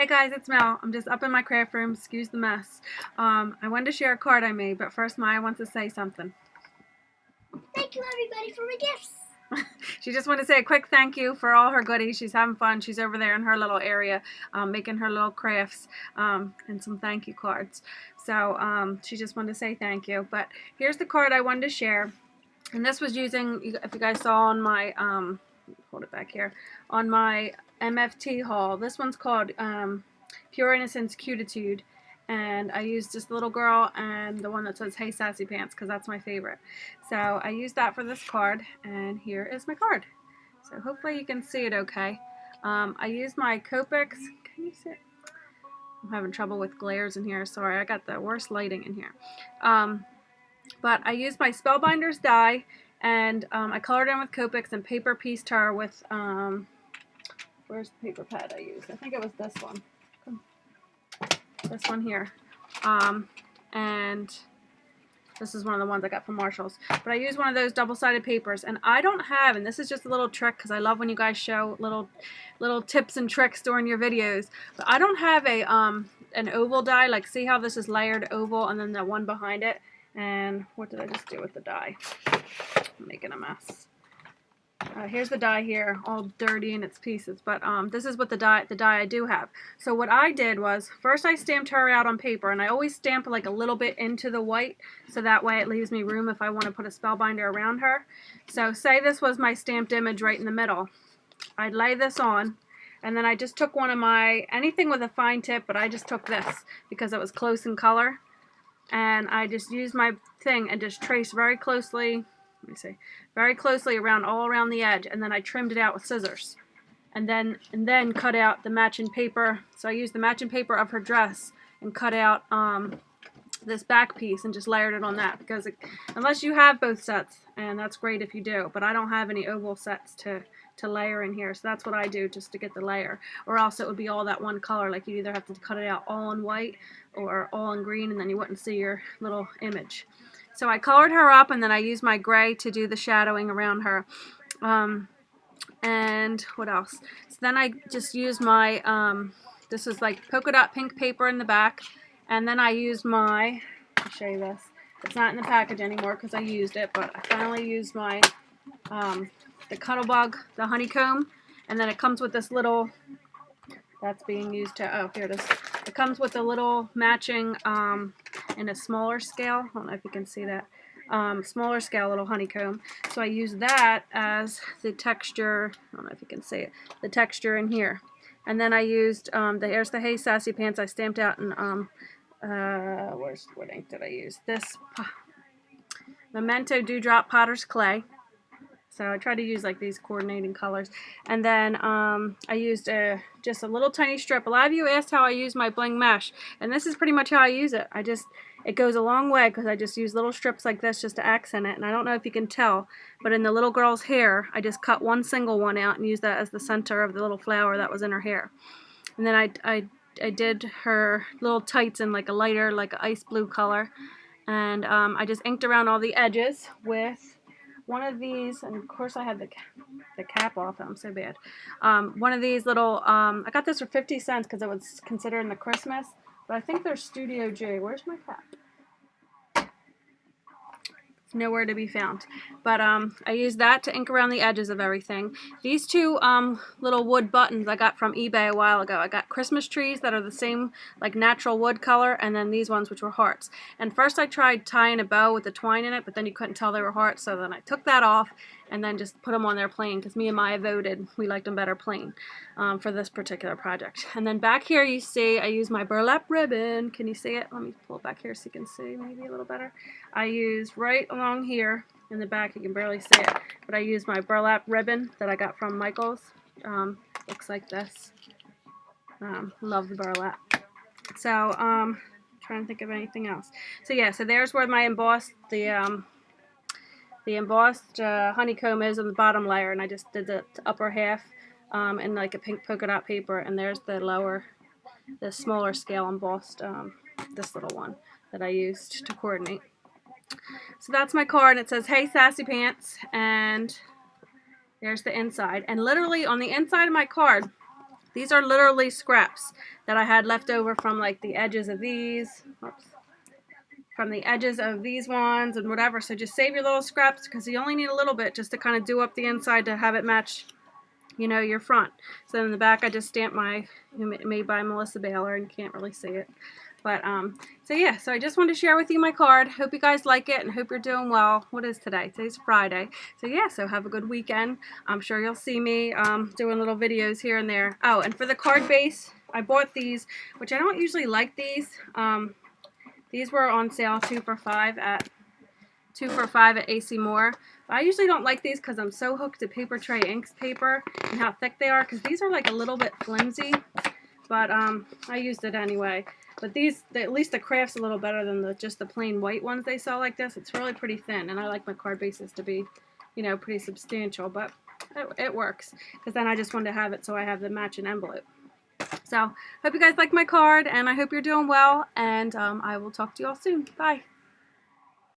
Hey guys, it's Mel. I'm just up in my craft room. Excuse the mess. I wanted to share a card I made, but first Maya wants to say something. Thank you everybody for my gifts. She just wanted to say a quick thank you for all her goodies. She's having fun. She's over there in her little area making her little crafts and some thank you cards. So she just wanted to say thank you. But here's the card I wanted to share. And this was using, if you guys saw on my, hold it back here, on my MFT haul. This one's called Pure Innocence Cutitude. And I used this little girl and the one that says, "Hey Sassy Pants," because that's my favorite. So I used that for this card, and here is my card. So hopefully you can see it okay. I used my Copics. Can you see it? I'm having trouble with glares in here. Sorry, I got the worst lighting in here. But I used my Spellbinders die, and I colored in with Copics and paper pieced her with, where's the paper pad I used? I think it was this one. This one here. And this is one of the ones I got from Marshall's. But I used one of those double-sided papers, and I don't have, and this is just a little trick because I love when you guys show little tips and tricks during your videos. But I don't have a an oval die. Like, see how this is layered oval and then the one behind it. And what did I just do with the die? I'm making a mess. Here's the die here, all dirty in its pieces. But this is what the die I do have. So what I did was, first I stamped her out on paper, and I always stamp like a little bit into the white, so that way it leaves me room if I want to put a spellbinder around her. So say this was my stamped image right in the middle. I'd lay this on, and then I just took one of my, anything with a fine tip, but I just took this because it was close in color. And I just used my thing and just traced very closely, let me see, very closely all around the edge, and then I trimmed it out with scissors. And then cut out the matching paper. So I used the matching paper of her dress and cut out this back piece and just layered it on that, because unless you have both sets, and that's great if you do, but I don't have any oval sets to layer in here, so that's what I do just to get the layer, or else it would be all that one color. Like, you either have to cut it out all in white or all in green, and then you wouldn't see your little image. So I colored her up, and then I used my gray to do the shadowing around her. And what else? So then I just used my this is like polka dot pink paper in the back, and then I used my, I'll show you this, it's not in the package anymore because I used it, but I finally used my the Cuttlebug, the honeycomb, and then it comes with this little, that's being used to, oh, here it is. It comes with a little matching, in a smaller scale, I don't know if you can see that, smaller scale little honeycomb. So I use that as the texture, I don't know if you can see it, the texture in here. And then I used, here's the Hey Sassy Pants I stamped out in, what ink did I use? This Memento Dewdrop Potter's Clay. So I try to use like these coordinating colors. And then I used just a little tiny strip. A lot of you asked how I use my bling mesh, and this is pretty much how I use it. It goes a long way because I just use little strips like this just to accent it. And I don't know if you can tell, but in the little girl's hair, I just cut one single one out and used that as the center of the little flower that was in her hair. And then I did her little tights in like a lighter, like an ice blue color. And I just inked around all the edges with one of these, and of course I had the cap off. I'm so bad. One of these little, I got this for 50 cents because it was considered in the Christmas, but I think they're Studio J. Where's my cap? It's nowhere to be found. But I used that to ink around the edges of everything. These two little wood buttons I got from eBay a while ago. I got Christmas trees that are the same like natural wood color, and then these ones which were hearts. And first I tried tying a bow with the twine in it, but then you couldn't tell they were hearts, so then I took that off and then just put them on there plain, because me and Maya voted we liked them better plain for this particular project. And then back here you see I use my burlap ribbon. Can you see it? Let me pull it back here so you can see maybe a little better. I used right along here in the back, you can barely see it, but I used my burlap ribbon that I got from Michael's. Looks like this. Love the burlap. So trying to think of anything else. So yeah, so there's where my embossed, the embossed honeycomb is on the bottom layer, and I just did the upper half in like a pink polka dot paper, and there's the smaller scale embossed, this little one that I used to coordinate. So that's my card. It says, "Hey Sassy Pants," and there's the inside. And literally on the inside of my card, These are literally scraps that I had left over from like the edges of these. Oops. From the edges of these ones and whatever. So just save your little scraps because you only need a little bit just to kind of do up the inside to have it match, you know, your front. So in the back I just stamped my made by Melissa Baylor, and you can't really see it. But so yeah, so I just wanted to share with you my card. Hope you guys like it and hope you're doing well. What is today? Today's Friday. So yeah, so have a good weekend. I'm sure you'll see me doing little videos here and there. Oh, and for the card base, I bought these, which I don't usually like these. These were on sale 2 for $5 at AC Moore. I usually don't like these because I'm so hooked to Paper Tray Inks paper and how thick they are, because these are like a little bit flimsy, but I used it anyway. But these, at least the craft's a little better than just the plain white ones they sell like this. It's really pretty thin, and I like my card bases to be, you know, pretty substantial, but it works, because then I just wanted to have it so I have the matching envelope. So, hope you guys like my card, and I hope you're doing well, and I will talk to you all soon. Bye.